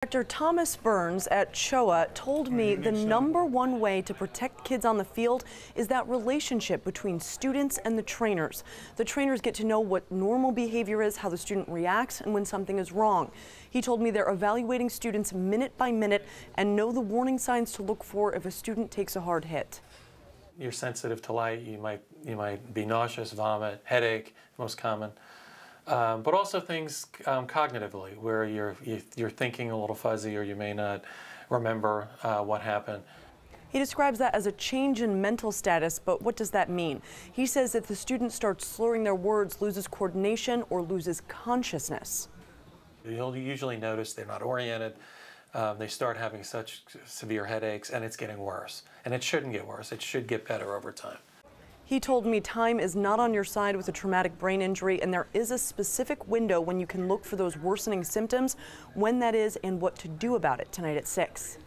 Dr. Thomas Burns at CHOA told me the #1 way to protect kids on the field is that relationship between students and the trainers. The trainers get to know what normal behavior is, how the student reacts, and when something is wrong. He told me they're evaluating students minute by minute and know the warning signs to look for if a student takes a hard hit. You're sensitive to light, you might be nauseous, vomit, headache, most common. But also things cognitively, where you're thinking a little fuzzy, or you may not remember what happened. He describes that as a change in mental status, but what does that mean? He says if the student starts slurring their words, loses coordination, or loses consciousness. You'll usually notice they're not oriented, they start having such severe headaches, and it's getting worse. And it shouldn't get worse, it should get better over time. He told me time is not on your side with a traumatic brain injury, and there is a specific window when you can look for those worsening symptoms, when that is, and what to do about it, tonight at 6.